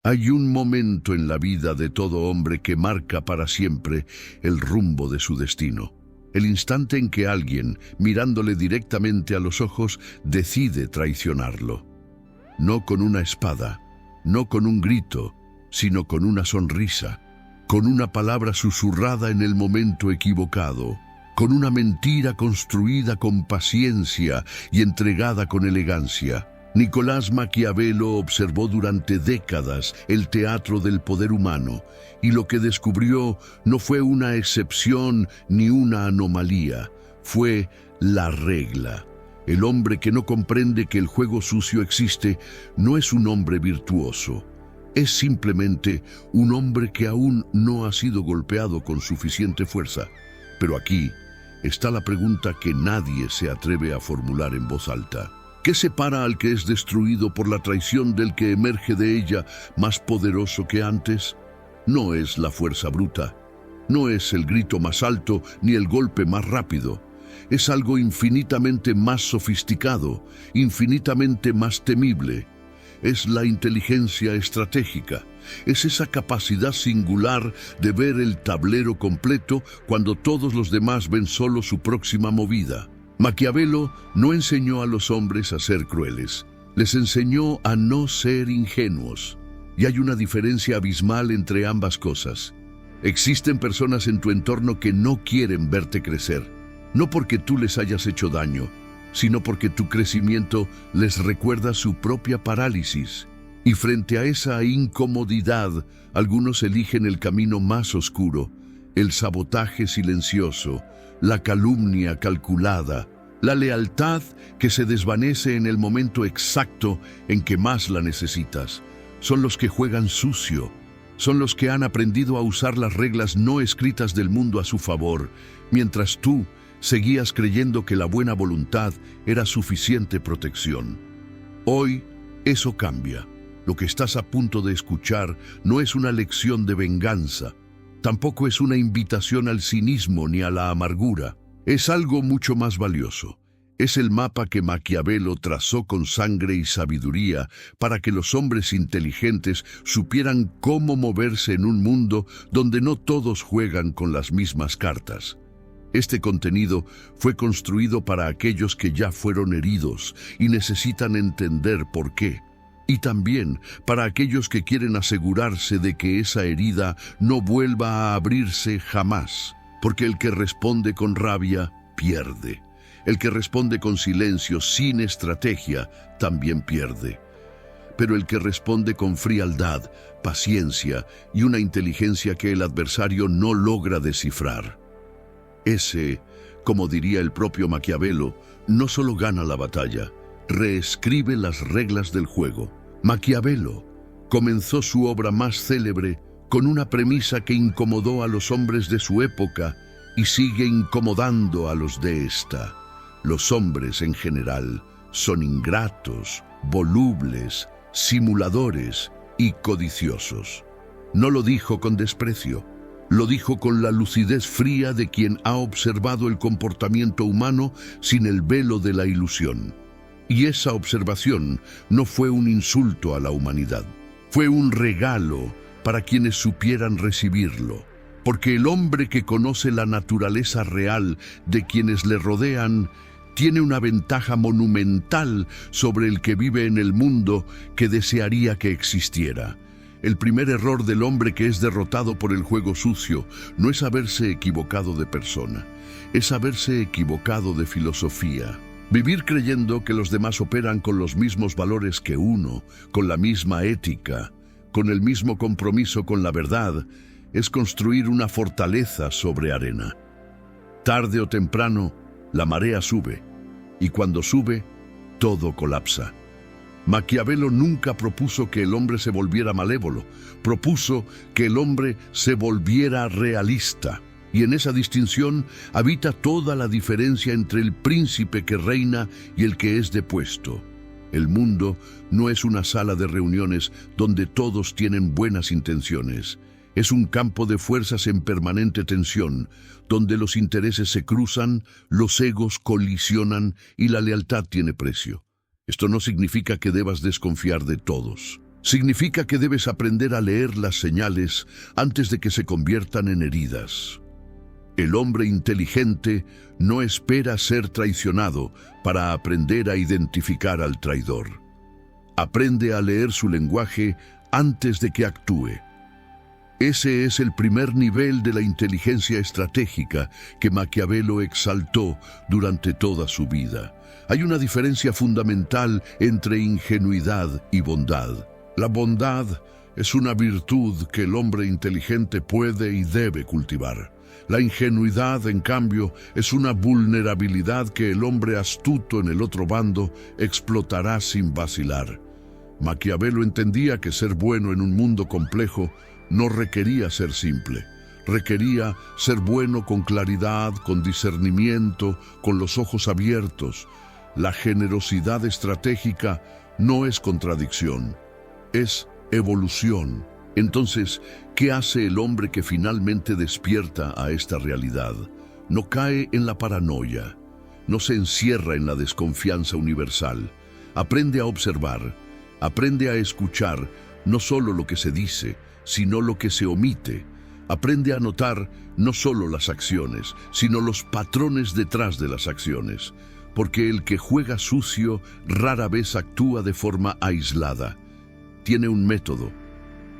Hay un momento en la vida de todo hombre que marca para siempre el rumbo de su destino. El instante en que alguien, mirándole directamente a los ojos, decide traicionarlo. No con una espada, no con un grito, sino con una sonrisa, con una palabra susurrada en el momento equivocado, con una mentira construida con paciencia y entregada con elegancia. Nicolás Maquiavelo observó durante décadas el teatro del poder humano, y lo que descubrió no fue una excepción ni una anomalía, fue la regla. El hombre que no comprende que el juego sucio existe no es un hombre virtuoso, es simplemente un hombre que aún no ha sido golpeado con suficiente fuerza. Pero aquí está la pregunta que nadie se atreve a formular en voz alta. ¿Qué separa al que es destruido por la traición del que emerge de ella más poderoso que antes? No es la fuerza bruta, no es el grito más alto ni el golpe más rápido. Es algo infinitamente más sofisticado, infinitamente más temible. Es la inteligencia estratégica, es esa capacidad singular de ver el tablero completo cuando todos los demás ven solo su próxima movida. Maquiavelo no enseñó a los hombres a ser crueles, les enseñó a no ser ingenuos. Y hay una diferencia abismal entre ambas cosas. Existen personas en tu entorno que no quieren verte crecer, no porque tú les hayas hecho daño, sino porque tu crecimiento les recuerda su propia parálisis. Y frente a esa incomodidad, algunos eligen el camino más oscuro, el sabotaje silencioso, la calumnia calculada, la lealtad que se desvanece en el momento exacto en que más la necesitas. Son los que juegan sucio, son los que han aprendido a usar las reglas no escritas del mundo a su favor, mientras tú seguías creyendo que la buena voluntad era suficiente protección. Hoy, eso cambia. Lo que estás a punto de escuchar no es una lección de venganza, tampoco es una invitación al cinismo ni a la amargura. Es algo mucho más valioso. Es el mapa que Maquiavelo trazó con sangre y sabiduría para que los hombres inteligentes supieran cómo moverse en un mundo donde no todos juegan con las mismas cartas. Este contenido fue construido para aquellos que ya fueron heridos y necesitan entender por qué. Y también para aquellos que quieren asegurarse de que esa herida no vuelva a abrirse jamás. Porque el que responde con rabia, pierde. El que responde con silencio, sin estrategia, también pierde. Pero el que responde con frialdad, paciencia y una inteligencia que el adversario no logra descifrar. Ese, como diría el propio Maquiavelo, no solo gana la batalla, reescribe las reglas del juego. Maquiavelo comenzó su obra más célebre con una premisa que incomodó a los hombres de su época y sigue incomodando a los de esta. Los hombres en general son ingratos, volubles, simuladores y codiciosos. No lo dijo con desprecio, lo dijo con la lucidez fría de quien ha observado el comportamiento humano sin el velo de la ilusión. Y esa observación no fue un insulto a la humanidad, fue un regalo para quienes supieran recibirlo, porque el hombre que conoce la naturaleza real de quienes le rodean tiene una ventaja monumental sobre el que vive en el mundo que desearía que existiera. El primer error del hombre que es derrotado por el juego sucio no es haberse equivocado de persona, es haberse equivocado de filosofía. Vivir creyendo que los demás operan con los mismos valores que uno, con la misma ética, con el mismo compromiso con la verdad, es construir una fortaleza sobre arena. Tarde o temprano, la marea sube, y cuando sube, todo colapsa. Maquiavelo nunca propuso que el hombre se volviera malévolo, propuso que el hombre se volviera realista. Y en esa distinción habita toda la diferencia entre el príncipe que reina y el que es depuesto. El mundo no es una sala de reuniones donde todos tienen buenas intenciones. Es un campo de fuerzas en permanente tensión, donde los intereses se cruzan, los egos colisionan y la lealtad tiene precio. Esto no significa que debas desconfiar de todos. Significa que debes aprender a leer las señales antes de que se conviertan en heridas. El hombre inteligente no espera ser traicionado para aprender a identificar al traidor. Aprende a leer su lenguaje antes de que actúe. Ese es el primer nivel de la inteligencia estratégica que Maquiavelo exaltó durante toda su vida. Hay una diferencia fundamental entre ingenuidad y bondad. La bondad es una virtud que el hombre inteligente puede y debe cultivar. La ingenuidad, en cambio, es una vulnerabilidad que el hombre astuto en el otro bando explotará sin vacilar. Maquiavelo entendía que ser bueno en un mundo complejo no requería ser simple. Requería ser bueno con claridad, con discernimiento, con los ojos abiertos. La generosidad estratégica no es contradicción, es evolución. Entonces, ¿qué hace el hombre que finalmente despierta a esta realidad? No cae en la paranoia, no se encierra en la desconfianza universal. Aprende a observar, aprende a escuchar no solo lo que se dice, sino lo que se omite. Aprende a notar no solo las acciones, sino los patrones detrás de las acciones. Porque el que juega sucio rara vez actúa de forma aislada. Tiene un método.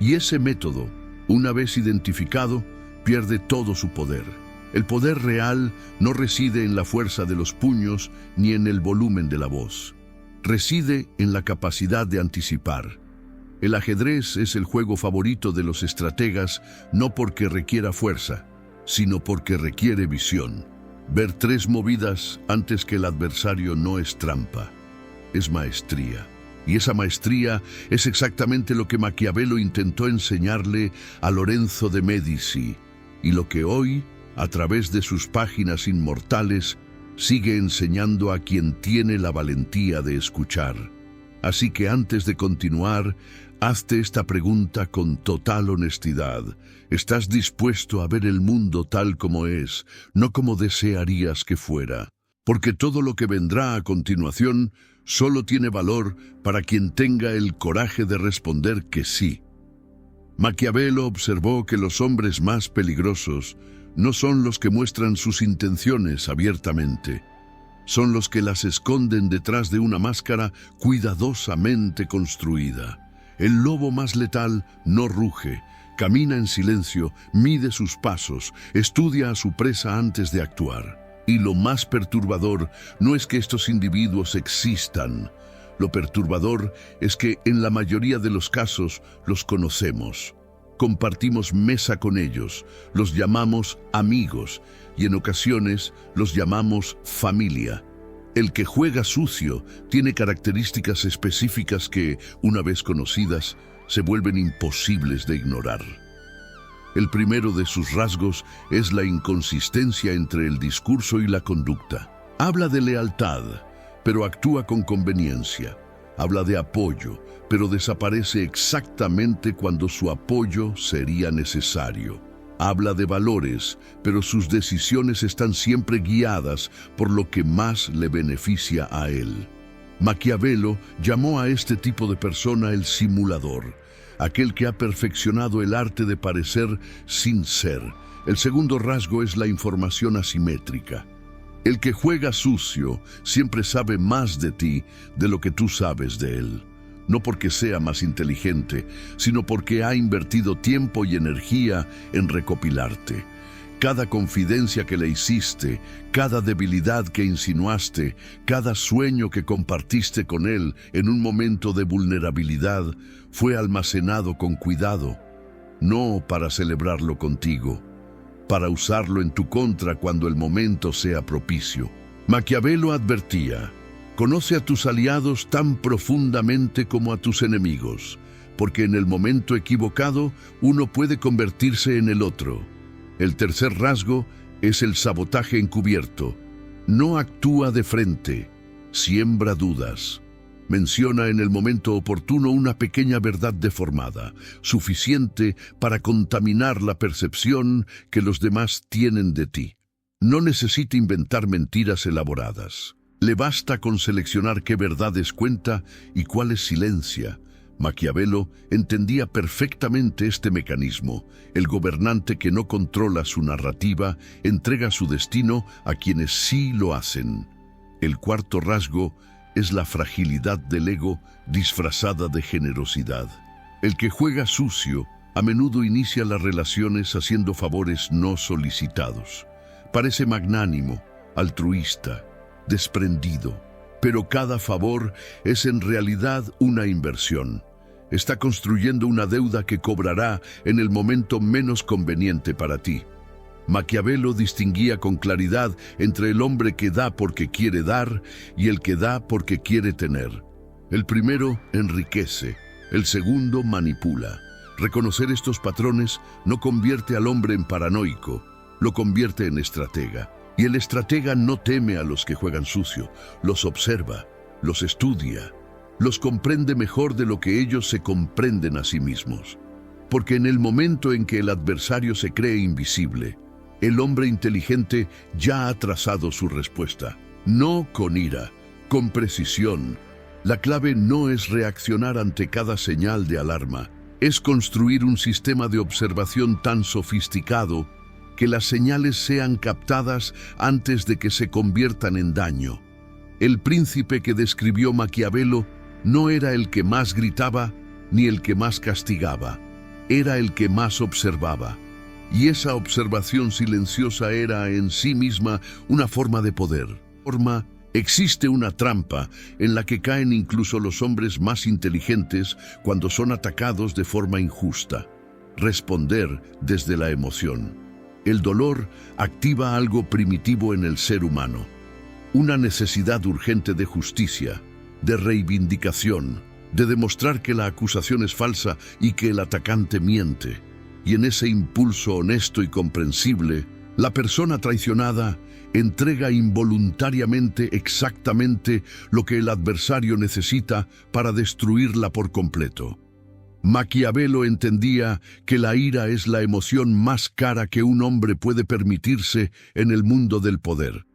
Y ese método, una vez identificado, pierde todo su poder. El poder real no reside en la fuerza de los puños ni en el volumen de la voz. Reside en la capacidad de anticipar. El ajedrez es el juego favorito de los estrategas no porque requiera fuerza, sino porque requiere visión. Ver 3 movidas antes que el adversario no es trampa, es maestría. Y esa maestría es exactamente lo que Maquiavelo intentó enseñarle a Lorenzo de Médici, y lo que hoy, a través de sus páginas inmortales, sigue enseñando a quien tiene la valentía de escuchar. Así que antes de continuar, hazte esta pregunta con total honestidad. ¿Estás dispuesto a ver el mundo tal como es, no como desearías que fuera? Porque todo lo que vendrá a continuación solo tiene valor para quien tenga el coraje de responder que sí. Maquiavelo observó que los hombres más peligrosos no son los que muestran sus intenciones abiertamente, son los que las esconden detrás de una máscara cuidadosamente construida. El lobo más letal no ruge, camina en silencio, mide sus pasos, estudia a su presa antes de actuar. Y lo más perturbador no es que estos individuos existan. Lo perturbador es que en la mayoría de los casos los conocemos. Compartimos mesa con ellos, los llamamos amigos y en ocasiones los llamamos familia. El que juega sucio tiene características específicas que, una vez conocidas, se vuelven imposibles de ignorar. El primero de sus rasgos es la inconsistencia entre el discurso y la conducta. Habla de lealtad, pero actúa con conveniencia. Habla de apoyo, pero desaparece exactamente cuando su apoyo sería necesario. Habla de valores, pero sus decisiones están siempre guiadas por lo que más le beneficia a él. Maquiavelo llamó a este tipo de persona el simulador, aquel que ha perfeccionado el arte de parecer sin ser. El segundo rasgo es la información asimétrica. El que juega sucio siempre sabe más de ti de lo que tú sabes de él. No porque sea más inteligente, sino porque ha invertido tiempo y energía en recopilarte. Cada confidencia que le hiciste, cada debilidad que insinuaste, cada sueño que compartiste con él en un momento de vulnerabilidad, fue almacenado con cuidado, no para celebrarlo contigo, para usarlo en tu contra cuando el momento sea propicio. Maquiavelo advertía: conoce a tus aliados tan profundamente como a tus enemigos, porque en el momento equivocado uno puede convertirse en el otro. El tercer rasgo es el sabotaje encubierto. No actúa de frente, siembra dudas. Menciona en el momento oportuno una pequeña verdad deformada, suficiente para contaminar la percepción que los demás tienen de ti. No necesita inventar mentiras elaboradas. Le basta con seleccionar qué verdades cuenta y cuáles silencia. Maquiavelo entendía perfectamente este mecanismo. El gobernante que no controla su narrativa entrega su destino a quienes sí lo hacen. El cuarto rasgo es la fragilidad del ego disfrazada de generosidad. El que juega sucio a menudo inicia las relaciones haciendo favores no solicitados. Parece magnánimo, altruista, desprendido, pero cada favor es en realidad una inversión. Está construyendo una deuda que cobrará en el momento menos conveniente para ti. Maquiavelo distinguía con claridad entre el hombre que da porque quiere dar y el que da porque quiere tener. El primero enriquece, el segundo manipula. Reconocer estos patrones no convierte al hombre en paranoico, lo convierte en estratega. Y el estratega no teme a los que juegan sucio, los observa, los estudia, los comprende mejor de lo que ellos se comprenden a sí mismos. Porque en el momento en que el adversario se cree invisible, el hombre inteligente ya ha trazado su respuesta. No con ira, con precisión. La clave no es reaccionar ante cada señal de alarma, es construir un sistema de observación tan sofisticado que las señales sean captadas antes de que se conviertan en daño. El príncipe que describió Maquiavelo no era el que más gritaba ni el que más castigaba, era el que más observaba. Y esa observación silenciosa era en sí misma una forma de poder. Existe una trampa en la que caen incluso los hombres más inteligentes cuando son atacados de forma injusta. Responder desde la emoción. El dolor activa algo primitivo en el ser humano. Una necesidad urgente de justicia, de reivindicación, de demostrar que la acusación es falsa y que el atacante miente. Y en ese impulso honesto y comprensible, la persona traicionada entrega involuntariamente exactamente lo que el adversario necesita para destruirla por completo. Maquiavelo entendía que la ira es la emoción más cara que un hombre puede permitirse en el mundo del poder.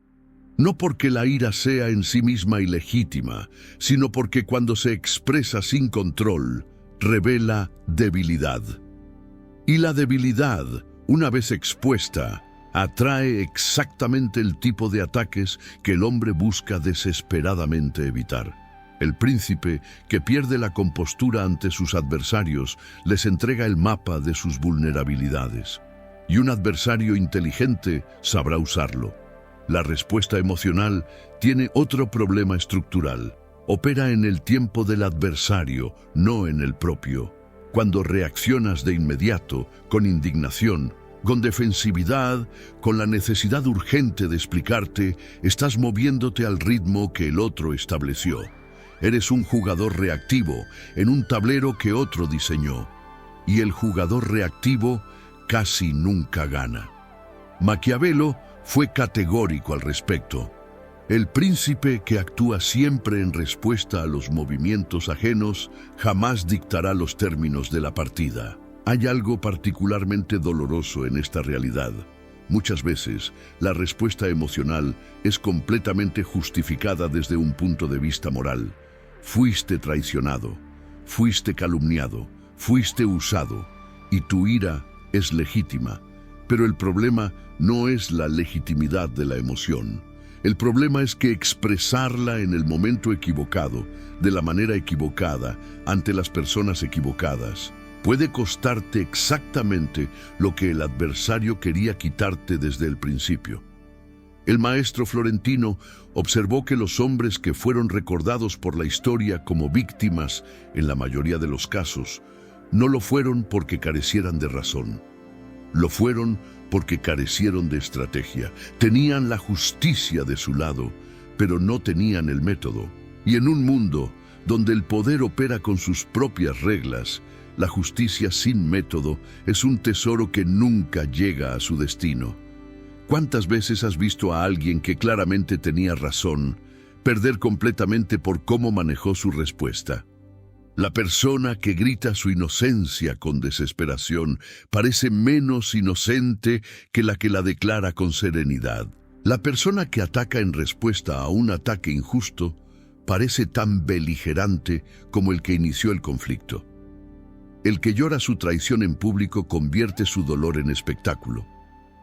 No porque la ira sea en sí misma ilegítima, sino porque cuando se expresa sin control, revela debilidad. Y la debilidad, una vez expuesta, atrae exactamente el tipo de ataques que el hombre busca desesperadamente evitar. El príncipe, que pierde la compostura ante sus adversarios, les entrega el mapa de sus vulnerabilidades. Y un adversario inteligente sabrá usarlo. La respuesta emocional tiene otro problema estructural. Opera en el tiempo del adversario, no en el propio. Cuando reaccionas de inmediato, con indignación, con defensividad, con la necesidad urgente de explicarte, estás moviéndote al ritmo que el otro estableció. Eres un jugador reactivo en un tablero que otro diseñó. Y el jugador reactivo casi nunca gana. Maquiavelo fue categórico al respecto. El príncipe que actúa siempre en respuesta a los movimientos ajenos jamás dictará los términos de la partida. Hay algo particularmente doloroso en esta realidad. Muchas veces, la respuesta emocional es completamente justificada desde un punto de vista moral. Fuiste traicionado, fuiste calumniado, fuiste usado, y tu ira es legítima. Pero el problema no es la legitimidad de la emoción. El problema es que expresarla en el momento equivocado, de la manera equivocada, ante las personas equivocadas, puede costarte exactamente lo que el adversario quería quitarte desde el principio. El maestro florentino observó que los hombres que fueron recordados por la historia como víctimas, en la mayoría de los casos, no lo fueron porque carecieran de razón. Lo fueron porque carecieron de estrategia. Tenían la justicia de su lado, pero no tenían el método. Y en un mundo donde el poder opera con sus propias reglas, la justicia sin método es un tesoro que nunca llega a su destino. ¿Cuántas veces has visto a alguien que claramente tenía razón perder completamente por cómo manejó su respuesta? La persona que grita su inocencia con desesperación parece menos inocente que la declara con serenidad. La persona que ataca en respuesta a un ataque injusto parece tan beligerante como el que inició el conflicto. El que llora su traición en público convierte su dolor en espectáculo,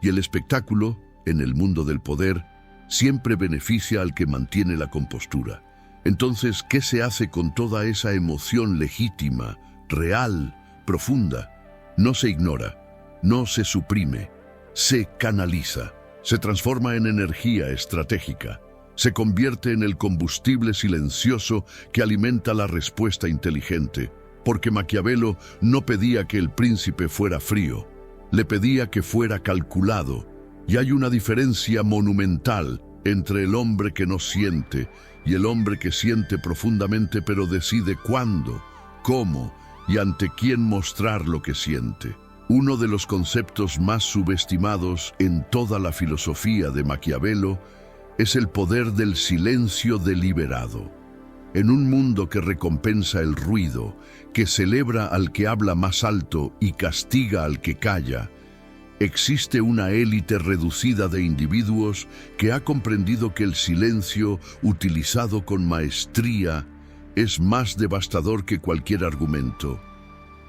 y el espectáculo, en el mundo del poder, siempre beneficia al que mantiene la compostura. Entonces, ¿qué se hace con toda esa emoción legítima, real, profunda? No se ignora, no se suprime, se canaliza, se transforma en energía estratégica, se convierte en el combustible silencioso que alimenta la respuesta inteligente, porque Maquiavelo no pedía que el príncipe fuera frío, le pedía que fuera calculado, y hay una diferencia monumental entre el hombre que no siente y el hombre que siente profundamente pero decide cuándo, cómo y ante quién mostrar lo que siente. Uno de los conceptos más subestimados en toda la filosofía de Maquiavelo es el poder del silencio deliberado. En un mundo que recompensa el ruido, que celebra al que habla más alto y castiga al que calla, existe una élite reducida de individuos que ha comprendido que el silencio, utilizado con maestría, es más devastador que cualquier argumento.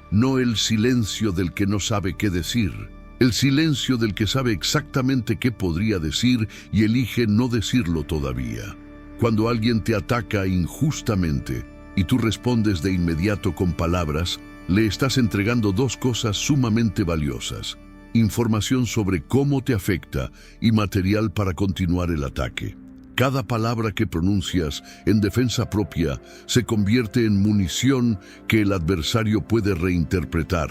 No el silencio del que no sabe qué decir, el silencio del que sabe exactamente qué podría decir y elige no decirlo todavía. Cuando alguien te ataca injustamente y tú respondes de inmediato con palabras, le estás entregando dos cosas sumamente valiosas: información sobre cómo te afecta y material para continuar el ataque. Cada palabra que pronuncias en defensa propia se convierte en munición que el adversario puede reinterpretar,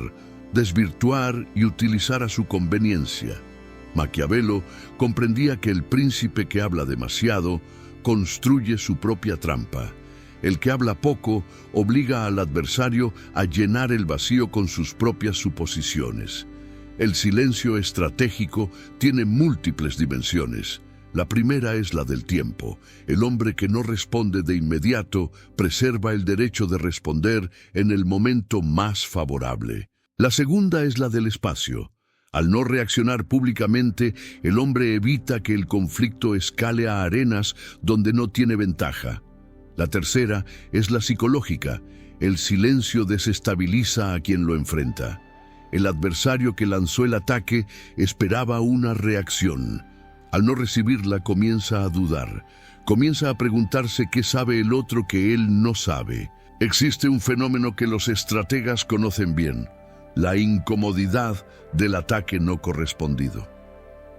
desvirtuar y utilizar a su conveniencia. Maquiavelo comprendía que el príncipe que habla demasiado construye su propia trampa. El que habla poco obliga al adversario a llenar el vacío con sus propias suposiciones. El silencio estratégico tiene múltiples dimensiones. La primera es la del tiempo. El hombre que no responde de inmediato preserva el derecho de responder en el momento más favorable. La segunda es la del espacio. Al no reaccionar públicamente, el hombre evita que el conflicto escale a arenas donde no tiene ventaja. La tercera es la psicológica. El silencio desestabiliza a quien lo enfrenta. El adversario que lanzó el ataque esperaba una reacción. Al no recibirla, comienza a dudar. Comienza a preguntarse qué sabe el otro que él no sabe. Existe un fenómeno que los estrategas conocen bien: la incomodidad del ataque no correspondido.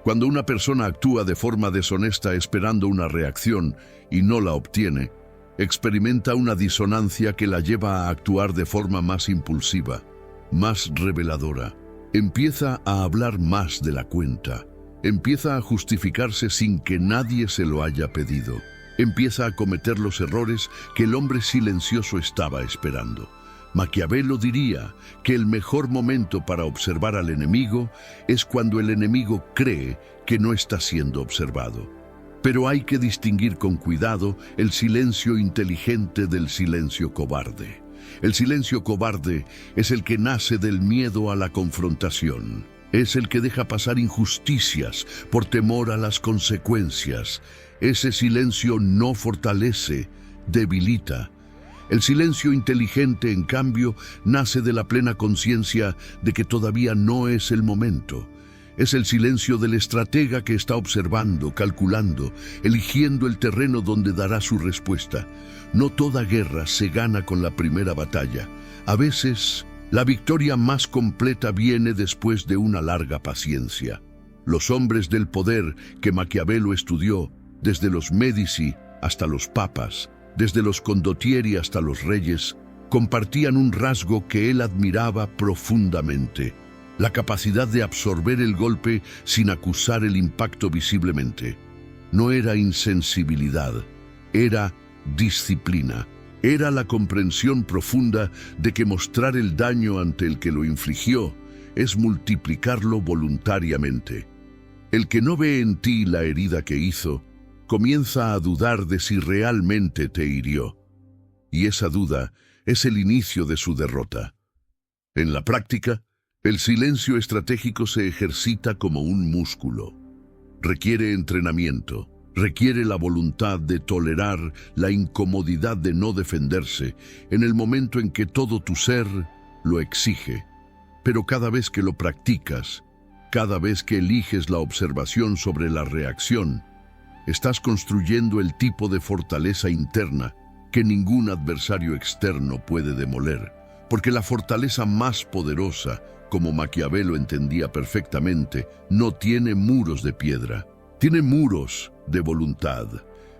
Cuando una persona actúa de forma deshonesta esperando una reacción y no la obtiene, experimenta una disonancia que la lleva a actuar de forma más impulsiva, más reveladora. Empieza a hablar más de la cuenta. Empieza a justificarse sin que nadie se lo haya pedido. Empieza a cometer los errores que el hombre silencioso estaba esperando. Maquiavelo diría que el mejor momento para observar al enemigo es cuando el enemigo cree que no está siendo observado. Pero hay que distinguir con cuidado el silencio inteligente del silencio cobarde. El silencio cobarde es el que nace del miedo a la confrontación. Es el que deja pasar injusticias por temor a las consecuencias. Ese silencio no fortalece, debilita. El silencio inteligente, en cambio, nace de la plena conciencia de que todavía no es el momento. Es el silencio del estratega que está observando, calculando, eligiendo el terreno donde dará su respuesta. No toda guerra se gana con la primera batalla. A veces, la victoria más completa viene después de una larga paciencia. Los hombres del poder que Maquiavelo estudió, desde los Médici hasta los papas, desde los Condottieri hasta los reyes, compartían un rasgo que él admiraba profundamente: la capacidad de absorber el golpe sin acusar el impacto visiblemente. No era insensibilidad, era disciplina. Era la comprensión profunda de que mostrar el daño ante el que lo infligió es multiplicarlo voluntariamente. El que no ve en ti la herida que hizo, comienza a dudar de si realmente te hirió. Y esa duda es el inicio de su derrota. En la práctica, el silencio estratégico se ejercita como un músculo. Requiere entrenamiento, Requiere la voluntad de tolerar la incomodidad de no defenderse en el momento en que todo tu ser lo exige. Pero cada vez que lo practicas, cada vez que eliges la observación sobre la reacción, estás construyendo el tipo de fortaleza interna que ningún adversario externo puede demoler. Porque la fortaleza más poderosa, como Maquiavelo entendía perfectamente, no tiene muros de piedra, tiene muros de voluntad.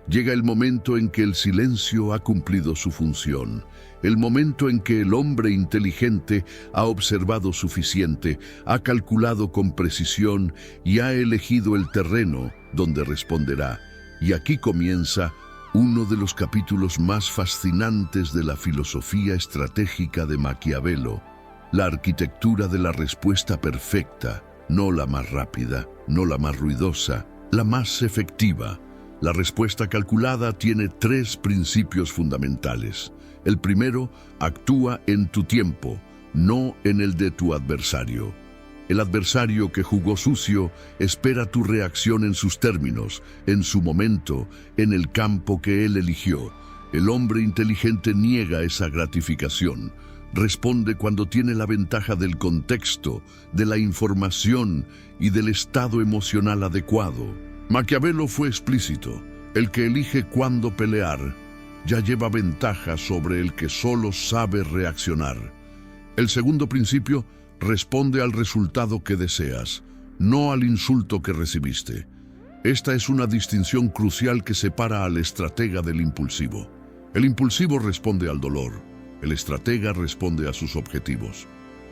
Llega el momento en que el silencio ha cumplido su función, el momento en que el hombre inteligente ha observado suficiente, ha calculado con precisión y ha elegido el terreno donde responderá. Y aquí comienza uno de los capítulos más fascinantes de la filosofía estratégica de Maquiavelo, la arquitectura de la respuesta perfecta, no la más rápida, no la más ruidosa, la más efectiva. La respuesta calculada tiene 3 principios fundamentales. El primero, actúa en tu tiempo, no en el de tu adversario. El adversario que jugó sucio espera tu reacción en sus términos, en su momento, en el campo que él eligió. El hombre inteligente niega esa gratificación. Responde cuando tiene la ventaja del contexto, de la información y del estado emocional adecuado. Maquiavelo fue explícito: el que elige cuándo pelear ya lleva ventaja sobre el que solo sabe reaccionar. El segundo principio: responde al resultado que deseas, no al insulto que recibiste. Esta es una distinción crucial que separa al estratega del impulsivo. El impulsivo responde al dolor, el estratega responde a sus objetivos.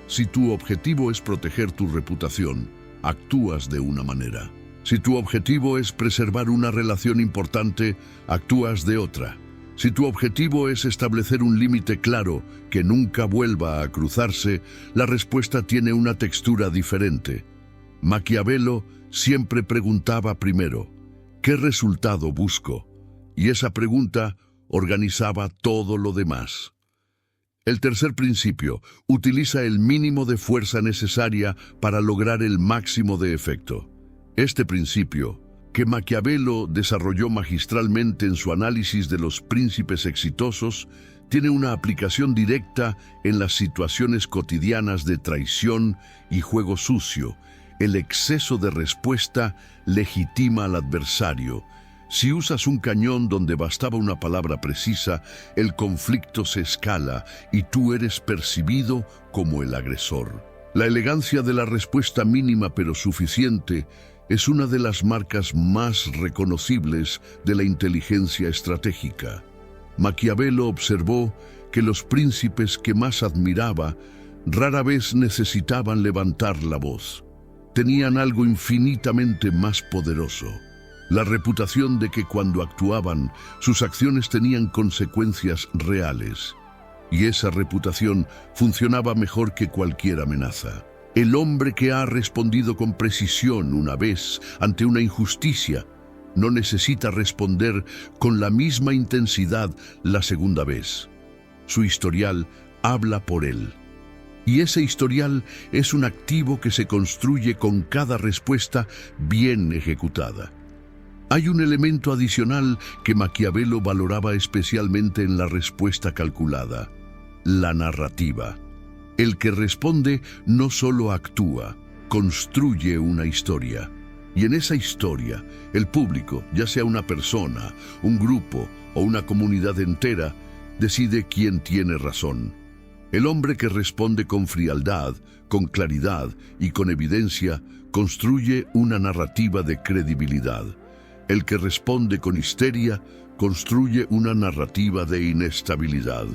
Si tu objetivo es proteger tu reputación, actúas de una manera. Si tu objetivo es preservar una relación importante, actúas de otra. Si tu objetivo es establecer un límite claro que nunca vuelva a cruzarse, la respuesta tiene una textura diferente. Maquiavelo siempre preguntaba primero, ¿qué resultado busco? Y esa pregunta organizaba todo lo demás. El tercer principio: utiliza el mínimo de fuerza necesaria para lograr el máximo de efecto. Este principio, que Maquiavelo desarrolló magistralmente en su análisis de los príncipes exitosos, tiene una aplicación directa en las situaciones cotidianas de traición y juego sucio. El exceso de respuesta legitima al adversario. Si usas un cañón donde bastaba una palabra precisa, el conflicto se escala y tú eres percibido como el agresor. La elegancia de la respuesta mínima pero suficiente es una de las marcas más reconocibles de la inteligencia estratégica. Maquiavelo observó que los príncipes que más admiraba rara vez necesitaban levantar la voz. Tenían algo infinitamente más poderoso: la reputación de que cuando actuaban, sus acciones tenían consecuencias reales. Y esa reputación funcionaba mejor que cualquier amenaza. El hombre que ha respondido con precisión una vez ante una injusticia no necesita responder con la misma intensidad la segunda vez. Su historial habla por él. Y ese historial es un activo que se construye con cada respuesta bien ejecutada. Hay un elemento adicional que Maquiavelo valoraba especialmente en la respuesta calculada: la narrativa. El que responde no solo actúa, construye una historia. Y en esa historia, el público, ya sea una persona, un grupo o una comunidad entera, decide quién tiene razón. El hombre que responde con frialdad, con claridad y con evidencia, construye una narrativa de credibilidad. El que responde con histeria, construye una narrativa de inestabilidad.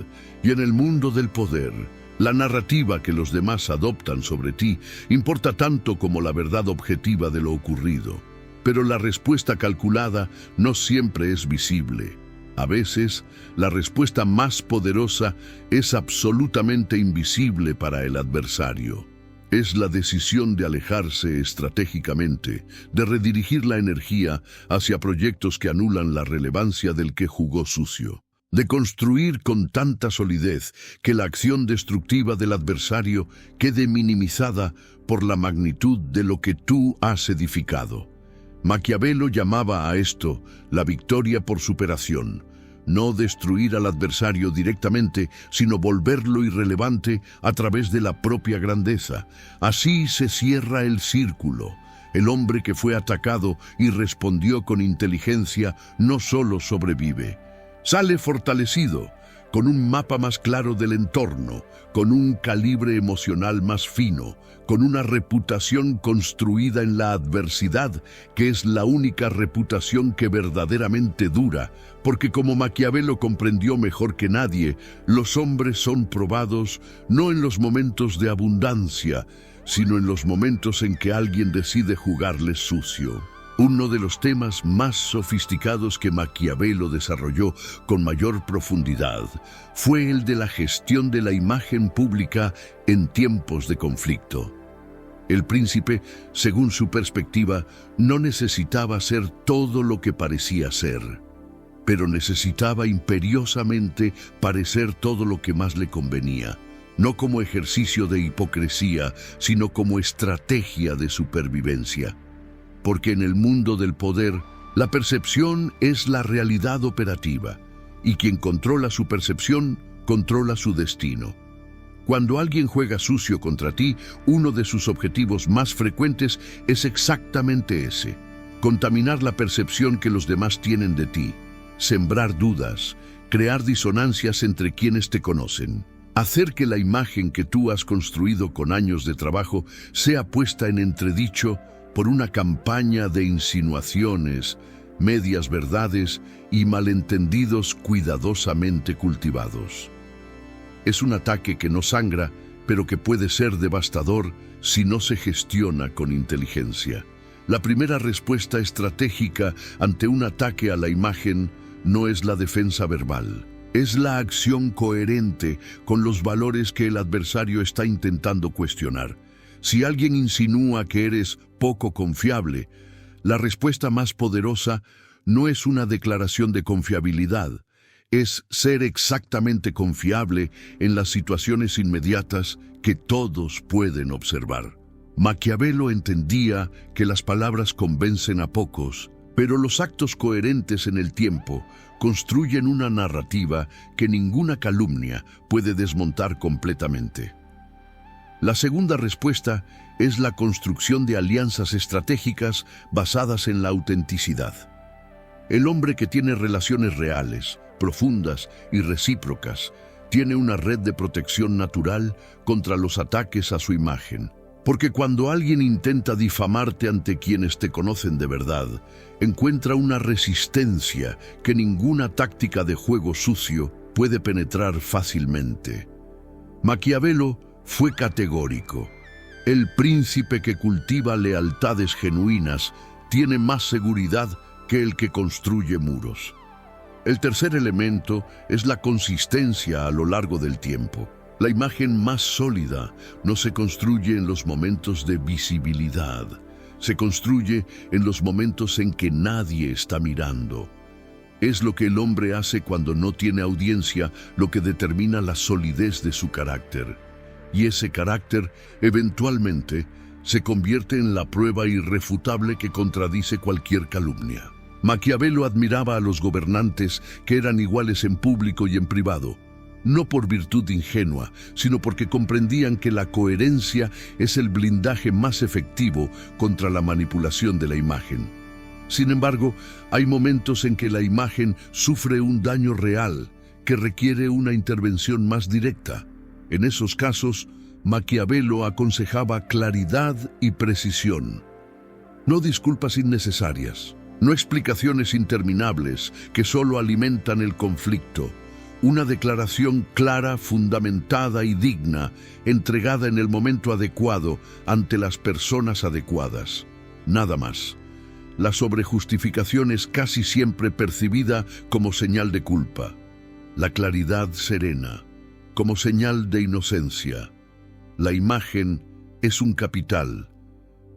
Y en el mundo del poder, la narrativa que los demás adoptan sobre ti importa tanto como la verdad objetiva de lo ocurrido. Pero la respuesta calculada no siempre es visible. A veces, la respuesta más poderosa es absolutamente invisible para el adversario. Es la decisión de alejarse estratégicamente, de redirigir la energía hacia proyectos que anulan la relevancia del que jugó sucio, de construir con tanta solidez que la acción destructiva del adversario quede minimizada por la magnitud de lo que tú has edificado. Maquiavelo llamaba a esto la victoria por superación. No destruir al adversario directamente, sino volverlo irrelevante a través de la propia grandeza. Así se cierra el círculo. El hombre que fue atacado y respondió con inteligencia no solo sobrevive, sale fortalecido, con un mapa más claro del entorno, con un calibre emocional más fino, con una reputación construida en la adversidad, que es la única reputación que verdaderamente dura, porque como Maquiavelo comprendió mejor que nadie, los hombres son probados no en los momentos de abundancia, sino en los momentos en que alguien decide jugarles sucio. Uno de los temas más sofisticados que Maquiavelo desarrolló con mayor profundidad fue el de la gestión de la imagen pública en tiempos de conflicto. El príncipe, según su perspectiva, no necesitaba ser todo lo que parecía ser, pero necesitaba imperiosamente parecer todo lo que más le convenía, no como ejercicio de hipocresía, sino como estrategia de supervivencia. Porque en el mundo del poder, la percepción es la realidad operativa, y quien controla su percepción, controla su destino. Cuando alguien juega sucio contra ti, uno de sus objetivos más frecuentes es exactamente ese: contaminar la percepción que los demás tienen de ti, sembrar dudas, crear disonancias entre quienes te conocen, hacer que la imagen que tú has construido con años de trabajo sea puesta en entredicho por una campaña de insinuaciones, medias verdades y malentendidos cuidadosamente cultivados. Es un ataque que no sangra, pero que puede ser devastador si no se gestiona con inteligencia. La primera respuesta estratégica ante un ataque a la imagen no es la defensa verbal, es la acción coherente con los valores que el adversario está intentando cuestionar. Si alguien insinúa que eres poco confiable, la respuesta más poderosa no es una declaración de confiabilidad, es ser exactamente confiable en las situaciones inmediatas que todos pueden observar. Maquiavelo entendía que las palabras convencen a pocos, pero los actos coherentes en el tiempo construyen una narrativa que ninguna calumnia puede desmontar completamente. La segunda respuesta es la construcción de alianzas estratégicas basadas en la autenticidad. El hombre que tiene relaciones reales, profundas y recíprocas, tiene una red de protección natural contra los ataques a su imagen. Porque cuando alguien intenta difamarte ante quienes te conocen de verdad, encuentra una resistencia que ninguna táctica de juego sucio puede penetrar fácilmente. Maquiavelo fue categórico. El príncipe que cultiva lealtades genuinas tiene más seguridad que el que construye muros. El tercer elemento es la consistencia a lo largo del tiempo. La imagen más sólida no se construye en los momentos de visibilidad, se construye en los momentos en que nadie está mirando. Es lo que el hombre hace cuando no tiene audiencia lo que determina la solidez de su carácter. Y ese carácter, eventualmente, se convierte en la prueba irrefutable que contradice cualquier calumnia. Maquiavelo admiraba a los gobernantes que eran iguales en público y en privado, no por virtud ingenua, sino porque comprendían que la coherencia es el blindaje más efectivo contra la manipulación de la imagen. Sin embargo, hay momentos en que la imagen sufre un daño real que requiere una intervención más directa. En esos casos, Maquiavelo aconsejaba claridad y precisión. No disculpas innecesarias, no explicaciones interminables que solo alimentan el conflicto. Una declaración clara, fundamentada y digna, entregada en el momento adecuado ante las personas adecuadas. Nada más. La sobrejustificación es casi siempre percibida como señal de culpa. La claridad serena, como señal de inocencia. La imagen es un capital,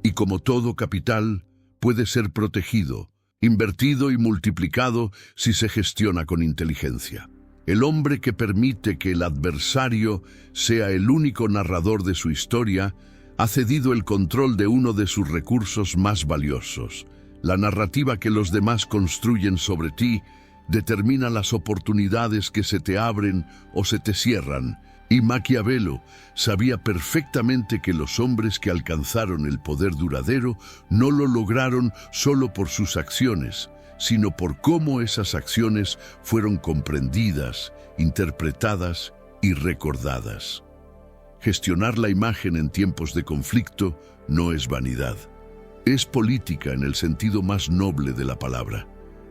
y como todo capital, puede ser protegido, invertido y multiplicado si se gestiona con inteligencia. El hombre que permite que el adversario sea el único narrador de su historia ha cedido el control de uno de sus recursos más valiosos, La narrativa que los demás construyen sobre ti determina las oportunidades que se te abren o se te cierran. Y Maquiavelo sabía perfectamente que los hombres que alcanzaron el poder duradero no lo lograron solo por sus acciones, sino por cómo esas acciones fueron comprendidas, interpretadas y recordadas. Gestionar la imagen en tiempos de conflicto no es vanidad. Es política en el sentido más noble de la palabra,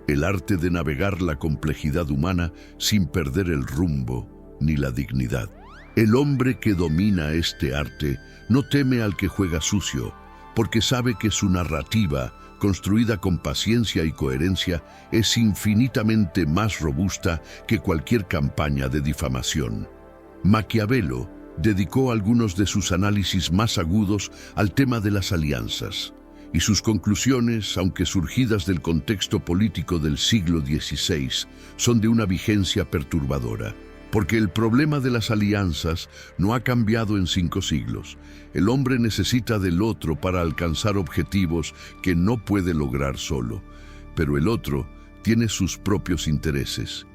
el arte de navegar la complejidad humana sin perder el rumbo ni la dignidad. El hombre que domina este arte no teme al que juega sucio, porque sabe que su narrativa, construida con paciencia y coherencia, es infinitamente más robusta que cualquier campaña de difamación. Maquiavelo dedicó algunos de sus análisis más agudos al tema de las alianzas, y sus conclusiones, aunque surgidas del contexto político del siglo XVI, son de una vigencia perturbadora. Porque el problema de las alianzas no ha cambiado en 5 siglos. El hombre necesita del otro para alcanzar objetivos que no puede lograr solo. Pero el otro tiene sus propios intereses.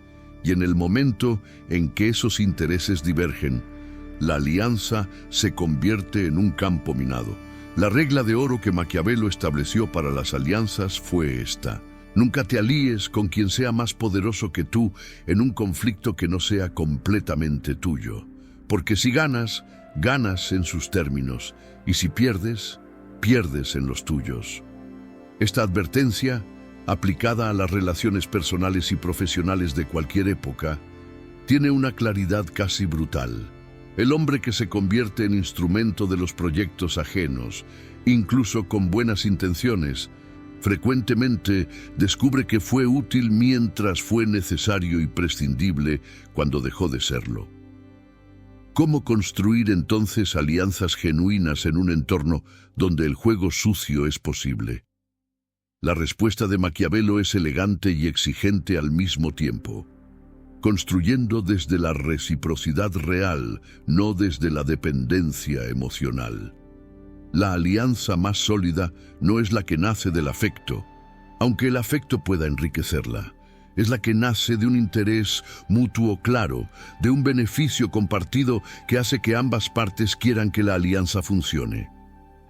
Y en el momento en que esos intereses divergen, la alianza se convierte en un campo minado. La regla de oro que Maquiavelo estableció para las alianzas fue esta: nunca te alíes con quien sea más poderoso que tú en un conflicto que no sea completamente tuyo. Porque si ganas, ganas en sus términos, y si pierdes, pierdes en los tuyos. Esta advertencia, aplicada a las relaciones personales y profesionales de cualquier época, tiene una claridad casi brutal. El hombre que se convierte en instrumento de los proyectos ajenos, incluso con buenas intenciones, frecuentemente descubre que fue útil mientras fue necesario y prescindible cuando dejó de serlo. ¿Cómo construir entonces alianzas genuinas en un entorno donde el juego sucio es posible? La respuesta de Maquiavelo es elegante y exigente al mismo tiempo, construyendo desde la reciprocidad real, no desde la dependencia emocional. La alianza más sólida no es la que nace del afecto, aunque el afecto pueda enriquecerla. Es la que nace de un interés mutuo claro, de un beneficio compartido que hace que ambas partes quieran que la alianza funcione.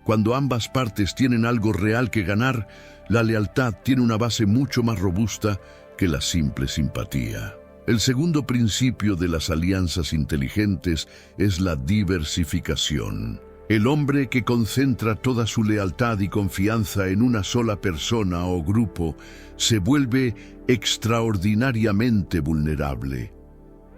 Cuando ambas partes tienen algo real que ganar, la lealtad tiene una base mucho más robusta que la simple simpatía. El segundo principio de las alianzas inteligentes es la diversificación. El hombre que concentra toda su lealtad y confianza en una sola persona o grupo se vuelve extraordinariamente vulnerable.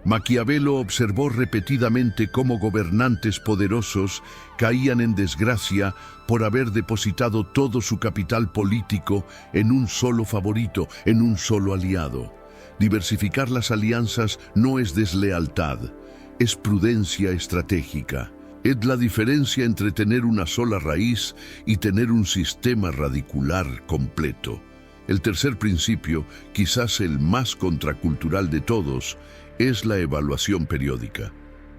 Maquiavelo observó repetidamente cómo gobernantes poderosos caían en desgracia por haber depositado todo su capital político en un solo favorito, en un solo aliado. Diversificar las alianzas no es deslealtad, es prudencia estratégica. Es la diferencia entre tener una sola raíz y tener un sistema radicular completo. El tercer principio, quizás el más contracultural de todos, es la evaluación periódica.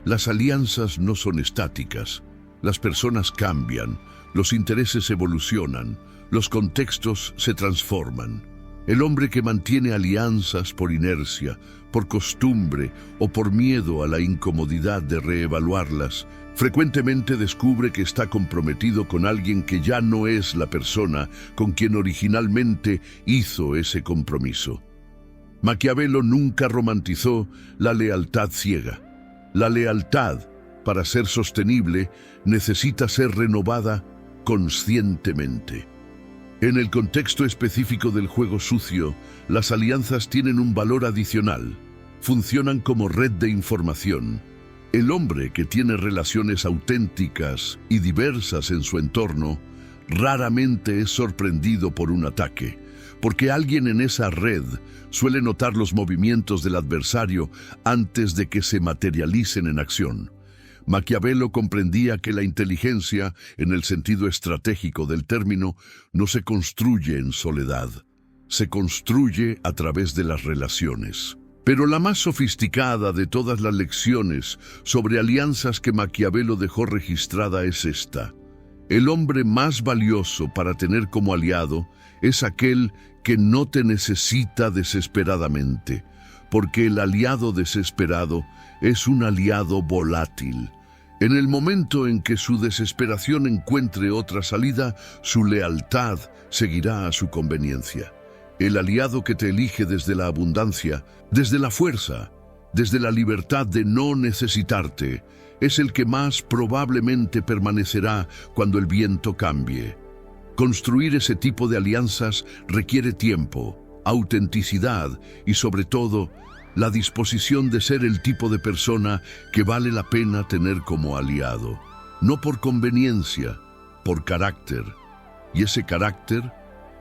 Las alianzas no son estáticas. Las personas cambian, los intereses evolucionan, los contextos se transforman. El hombre que mantiene alianzas por inercia, por costumbre o por miedo a la incomodidad de reevaluarlas, frecuentemente descubre que está comprometido con alguien que ya no es la persona con quien originalmente hizo ese compromiso. Maquiavelo nunca romantizó la lealtad ciega. La lealtad, para ser sostenible, necesita ser renovada conscientemente. En el contexto específico del juego sucio, las alianzas tienen un valor adicional. Funcionan como red de información. El hombre que tiene relaciones auténticas y diversas en su entorno raramente es sorprendido por un ataque, porque alguien en esa red suele notar los movimientos del adversario antes de que se materialicen en acción. Maquiavelo comprendía que la inteligencia, en el sentido estratégico del término, no se construye en soledad, se construye a través de las relaciones. Pero la más sofisticada de todas las lecciones sobre alianzas que Maquiavelo dejó registrada es esta: El hombre más valioso para tener como aliado es aquel que no te necesita desesperadamente, porque el aliado desesperado es un aliado volátil. En el momento en que su desesperación encuentre otra salida, su lealtad seguirá a su conveniencia. El aliado que te elige desde la abundancia, desde la fuerza, desde la libertad de no necesitarte, es el que más probablemente permanecerá cuando el viento cambie. Construir ese tipo de alianzas requiere tiempo, autenticidad y, sobre todo, la disposición de ser el tipo de persona que vale la pena tener como aliado. No por conveniencia, por carácter. Y ese carácter,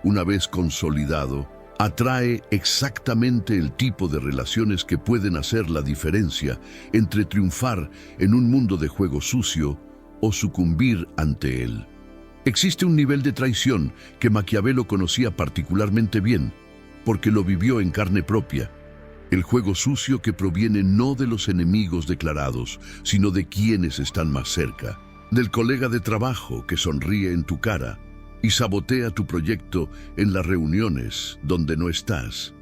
una vez consolidado, atrae exactamente el tipo de relaciones que pueden hacer la diferencia entre triunfar en un mundo de juego sucio o sucumbir ante él. Existe un nivel de traición que Maquiavelo conocía particularmente bien, porque lo vivió en carne propia. El juego sucio que proviene no de los enemigos declarados, sino de quienes están más cerca. Del colega de trabajo que sonríe en tu cara y sabotea tu proyecto en las reuniones donde no estás.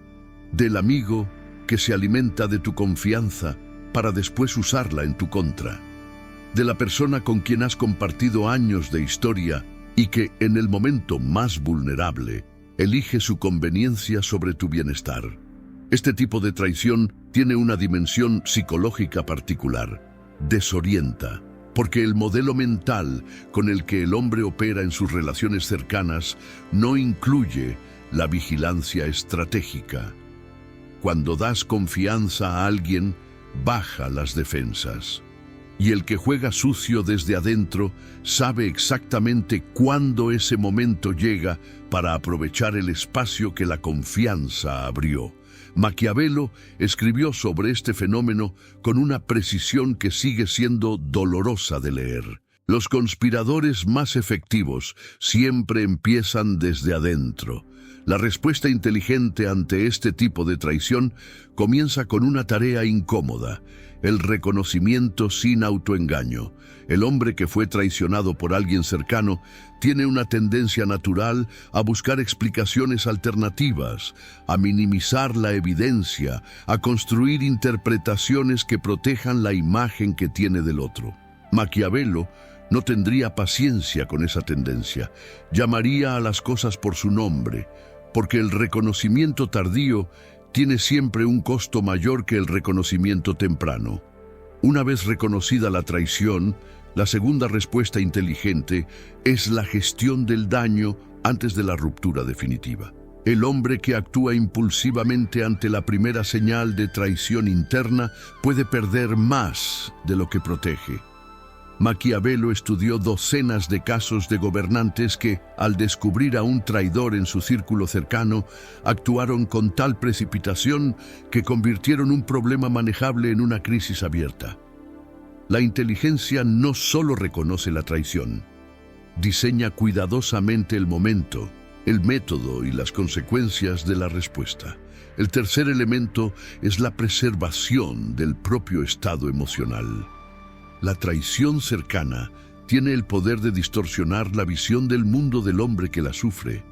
Del amigo que se alimenta de tu confianza para después usarla en tu contra. De la persona con quien has compartido años de historia y que, en el momento más vulnerable, elige su conveniencia sobre tu bienestar. Este tipo de traición tiene una dimensión psicológica particular. Desorienta, porque el modelo mental con el que el hombre opera en sus relaciones cercanas no incluye la vigilancia estratégica. Cuando das confianza a alguien, baja las defensas. Y el que juega sucio desde adentro sabe exactamente cuándo ese momento llega para aprovechar el espacio que la confianza abrió. Maquiavelo escribió sobre este fenómeno con una precisión que sigue siendo dolorosa de leer. Los conspiradores más efectivos siempre empiezan desde adentro. La respuesta inteligente ante este tipo de traición comienza con una tarea incómoda: el reconocimiento sin autoengaño. El hombre que fue traicionado por alguien cercano tiene una tendencia natural a buscar explicaciones alternativas, a minimizar la evidencia, a construir interpretaciones que protejan la imagen que tiene del otro. Maquiavelo no tendría paciencia con esa tendencia. Llamaría a las cosas por su nombre, porque el reconocimiento tardío tiene siempre un costo mayor que el reconocimiento temprano. Una vez reconocida la traición, la segunda respuesta inteligente es la gestión del daño antes de la ruptura definitiva. El hombre que actúa impulsivamente ante la primera señal de traición interna puede perder más de lo que protege. Maquiavelo estudió docenas de casos de gobernantes que, al descubrir a un traidor en su círculo cercano, actuaron con tal precipitación que convirtieron un problema manejable en una crisis abierta. La inteligencia no solo reconoce la traición, diseña cuidadosamente el momento, el método y las consecuencias de la respuesta. El tercer elemento es la preservación del propio estado emocional. La traición cercana tiene el poder de distorsionar la visión del mundo del hombre que la sufre.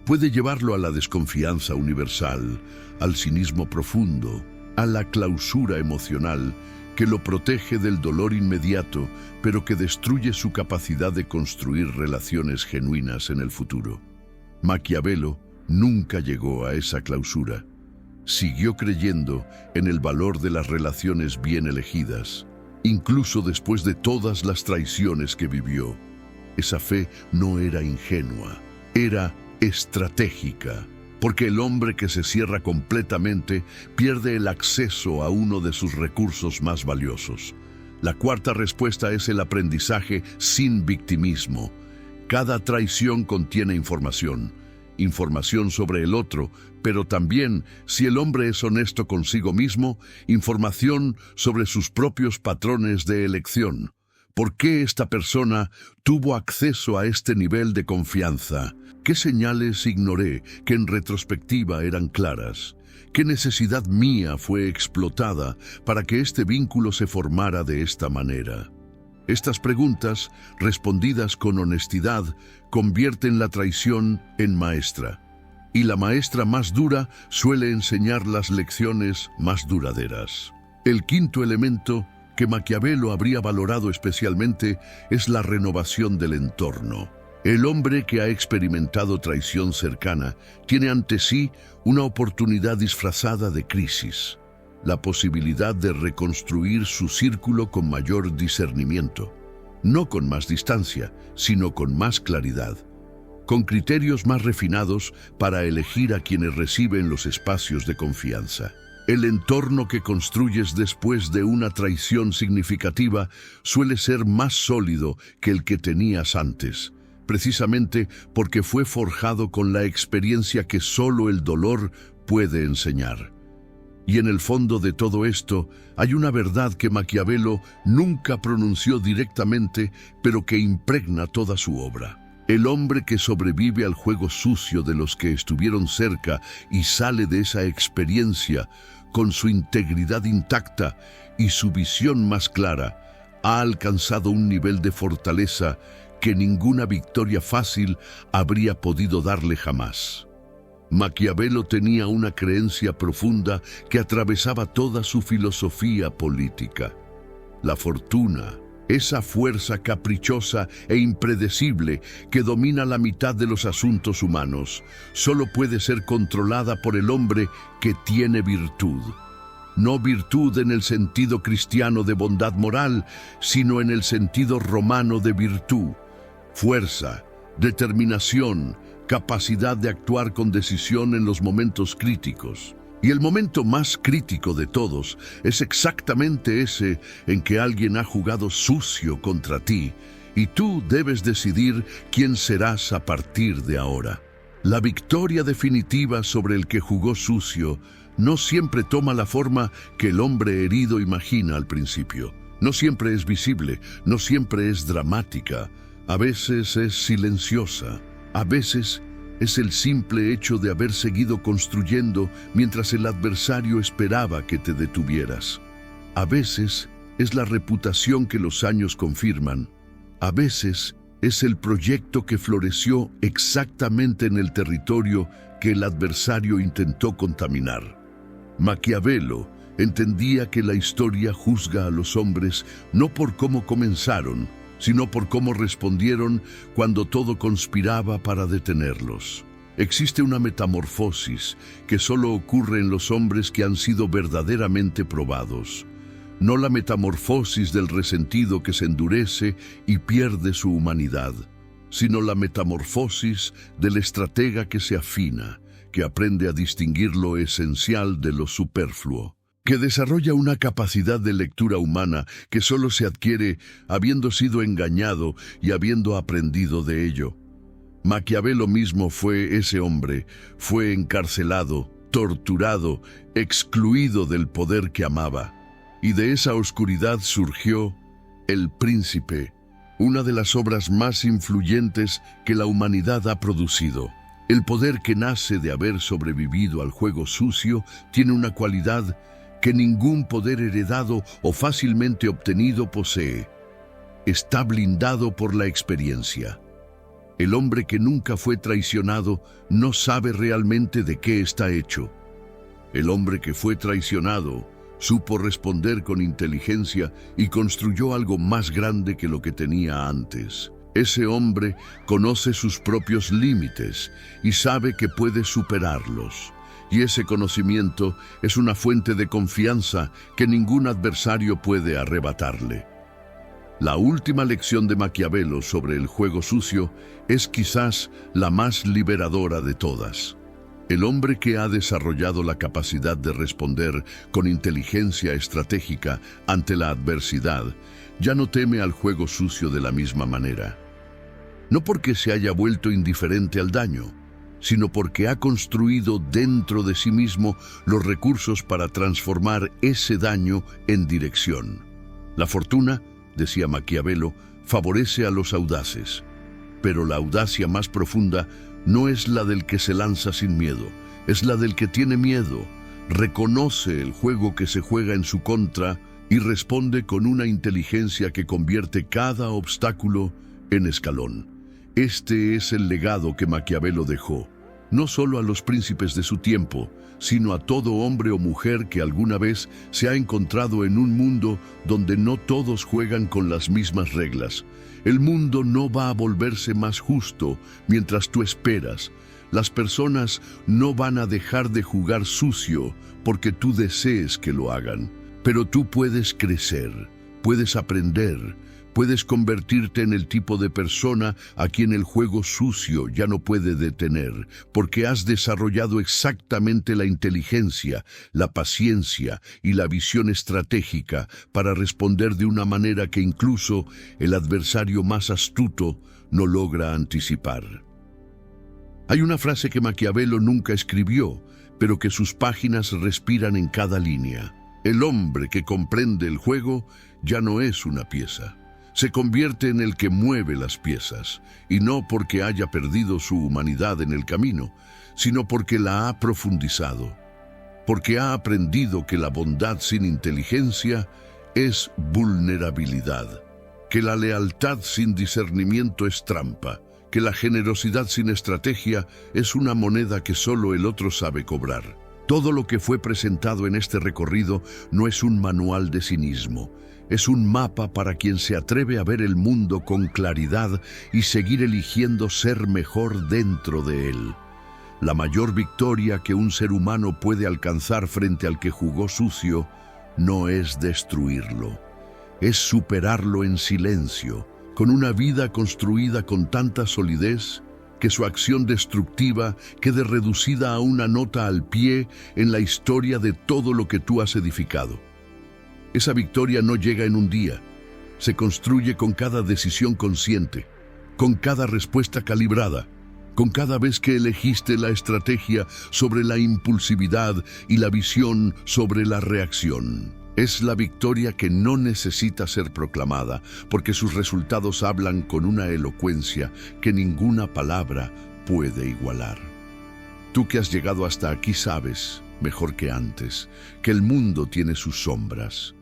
Puede llevarlo a la desconfianza universal, al cinismo profundo, a la clausura emocional que lo protege del dolor inmediato, pero que destruye su capacidad de construir relaciones genuinas en el futuro. Maquiavelo nunca llegó a esa clausura. Siguió creyendo en el valor de las relaciones bien elegidas, incluso después de todas las traiciones que vivió. Esa fe no era ingenua, era estratégica, porque el hombre que se cierra completamente pierde el acceso a uno de sus recursos más valiosos. La cuarta respuesta es el aprendizaje sin victimismo. Cada traición contiene información sobre el otro, pero también, si el hombre es honesto consigo mismo, información sobre sus propios patrones de elección. ¿Por qué esta persona tuvo acceso a este nivel de confianza? ¿Qué señales ignoré que en retrospectiva eran claras? ¿Qué necesidad mía fue explotada para que este vínculo se formara de esta manera? Estas preguntas, respondidas con honestidad, convierten la traición en maestra. Y la maestra más dura suele enseñar las lecciones más duraderas. El quinto elemento que Maquiavelo habría valorado especialmente es la renovación del entorno. El hombre que ha experimentado traición cercana tiene ante sí una oportunidad disfrazada de crisis, la posibilidad de reconstruir su círculo con mayor discernimiento, no con más distancia, sino con más claridad, con criterios más refinados para elegir a quienes reciben los espacios de confianza. El entorno que construyes después de una traición significativa suele ser más sólido que el que tenías antes, precisamente porque fue forjado con la experiencia que solo el dolor puede enseñar. Y en el fondo de todo esto hay una verdad que Maquiavelo nunca pronunció directamente, pero que impregna toda su obra. El hombre que sobrevive al juego sucio de los que estuvieron cerca y sale de esa experiencia con su integridad intacta y su visión más clara, ha alcanzado un nivel de fortaleza que ninguna victoria fácil habría podido darle jamás. Maquiavelo tenía una creencia profunda que atravesaba toda su filosofía política. La fortuna, esa fuerza caprichosa e impredecible que domina la mitad de los asuntos humanos, solo puede ser controlada por el hombre que tiene virtud. No virtud en el sentido cristiano de bondad moral, sino en el sentido romano de virtud. Fuerza, determinación, capacidad de actuar con decisión en los momentos críticos. Y el momento más crítico de todos es exactamente ese en que alguien ha jugado sucio contra ti y tú debes decidir quién serás a partir de ahora. La victoria definitiva sobre el que jugó sucio no siempre toma la forma que el hombre herido imagina al principio. No siempre es visible, no siempre es dramática. A veces es silenciosa, a veces es el simple hecho de haber seguido construyendo mientras el adversario esperaba que te detuvieras. A veces es la reputación que los años confirman. A veces es el proyecto que floreció exactamente en el territorio que el adversario intentó contaminar. Maquiavelo entendía que la historia juzga a los hombres no por cómo comenzaron, sino por cómo respondieron cuando todo conspiraba para detenerlos. Existe una metamorfosis que solo ocurre en los hombres que han sido verdaderamente probados. No la metamorfosis del resentido que se endurece y pierde su humanidad, sino la metamorfosis del estratega que se afina, que aprende a distinguir lo esencial de lo superfluo, que desarrolla una capacidad de lectura humana que solo se adquiere habiendo sido engañado y habiendo aprendido de ello. Maquiavelo mismo fue ese hombre, fue encarcelado, torturado, excluido del poder que amaba. Y de esa oscuridad surgió El Príncipe, una de las obras más influyentes que la humanidad ha producido. El poder que nace de haber sobrevivido al juego sucio tiene una cualidad que ningún poder heredado o fácilmente obtenido posee. Está blindado por la experiencia. El hombre que nunca fue traicionado no sabe realmente de qué está hecho. El hombre que fue traicionado supo responder con inteligencia y construyó algo más grande que lo que tenía antes. Ese hombre conoce sus propios límites y sabe que puede superarlos. Y ese conocimiento es una fuente de confianza que ningún adversario puede arrebatarle. La última lección de Maquiavelo sobre el juego sucio es quizás la más liberadora de todas. El hombre que ha desarrollado la capacidad de responder con inteligencia estratégica ante la adversidad ya no teme al juego sucio de la misma manera. No porque se haya vuelto indiferente al daño, sino porque ha construido dentro de sí mismo los recursos para transformar ese daño en dirección. La fortuna, decía Maquiavelo, favorece a los audaces, pero la audacia más profunda no es la del que se lanza sin miedo, es la del que tiene miedo, reconoce el juego que se juega en su contra y responde con una inteligencia que convierte cada obstáculo en escalón. Este es el legado que Maquiavelo dejó, no solo a los príncipes de su tiempo, sino a todo hombre o mujer que alguna vez se ha encontrado en un mundo donde no todos juegan con las mismas reglas. El mundo no va a volverse más justo mientras tú esperas. Las personas no van a dejar de jugar sucio porque tú desees que lo hagan. Pero tú puedes crecer, puedes aprender, puedes convertirte en el tipo de persona a quien el juego sucio ya no puede detener, porque has desarrollado exactamente la inteligencia, la paciencia y la visión estratégica para responder de una manera que incluso el adversario más astuto no logra anticipar. Hay una frase que Maquiavelo nunca escribió, pero que sus páginas respiran en cada línea. El hombre que comprende el juego ya no es una pieza. Se convierte en el que mueve las piezas, y no porque haya perdido su humanidad en el camino, sino porque la ha profundizado, porque ha aprendido que la bondad sin inteligencia es vulnerabilidad, que la lealtad sin discernimiento es trampa, que la generosidad sin estrategia es una moneda que solo el otro sabe cobrar. Todo lo que fue presentado en este recorrido no es un manual de cinismo, es un mapa para quien se atreve a ver el mundo con claridad y seguir eligiendo ser mejor dentro de él. La mayor victoria que un ser humano puede alcanzar frente al que jugó sucio no es destruirlo, es superarlo en silencio, con una vida construida con tanta solidez que su acción destructiva quede reducida a una nota al pie en la historia de todo lo que tú has edificado. Esa victoria no llega en un día, se construye con cada decisión consciente, con cada respuesta calibrada, con cada vez que elegiste la estrategia sobre la impulsividad y la visión sobre la reacción. Es la victoria que no necesita ser proclamada, porque sus resultados hablan con una elocuencia que ninguna palabra puede igualar. Tú que has llegado hasta aquí sabes, mejor que antes, que el mundo tiene sus sombras,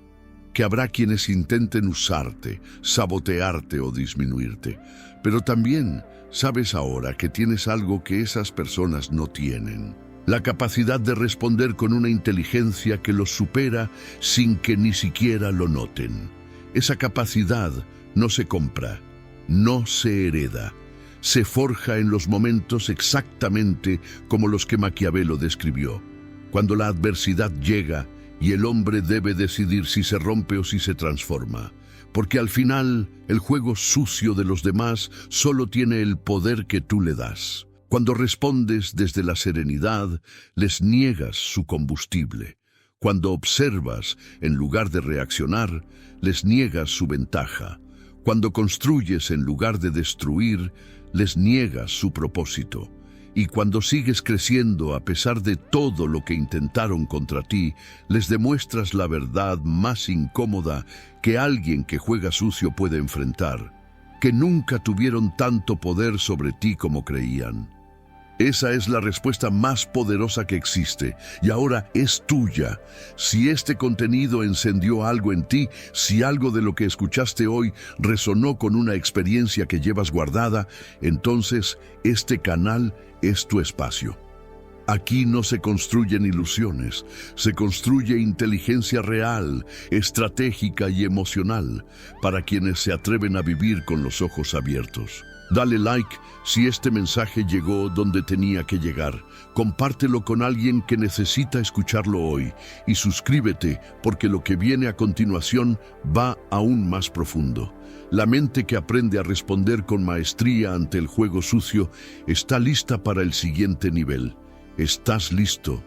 que habrá quienes intenten usarte, sabotearte o disminuirte, pero también sabes ahora que tienes algo que esas personas no tienen. La capacidad de responder con una inteligencia que los supera sin que ni siquiera lo noten. Esa capacidad no se compra, no se hereda, se forja en los momentos exactamente como los que Maquiavelo describió, cuando la adversidad llega y el hombre debe decidir si se rompe o si se transforma, porque al final el juego sucio de los demás solo tiene el poder que tú le das. Cuando respondes desde la serenidad, les niegas su combustible. Cuando observas, en lugar de reaccionar, les niegas su ventaja. Cuando construyes en lugar de destruir, les niegas su propósito. Y cuando sigues creciendo a pesar de todo lo que intentaron contra ti, les demuestras la verdad más incómoda que alguien que juega sucio puede enfrentar, que nunca tuvieron tanto poder sobre ti como creían. Esa es la respuesta más poderosa que existe, y ahora es tuya. Si este contenido encendió algo en ti, si algo de lo que escuchaste hoy resonó con una experiencia que llevas guardada, entonces este canal es tu espacio. Aquí no se construyen ilusiones, se construye inteligencia real, estratégica y emocional, para quienes se atreven a vivir con los ojos abiertos. Dale like si este mensaje llegó donde tenía que llegar. Compártelo con alguien que necesita escucharlo hoy. Y suscríbete, porque lo que viene a continuación va aún más profundo. La mente que aprende a responder con maestría ante el juego sucio está lista para el siguiente nivel. ¿Estás listo?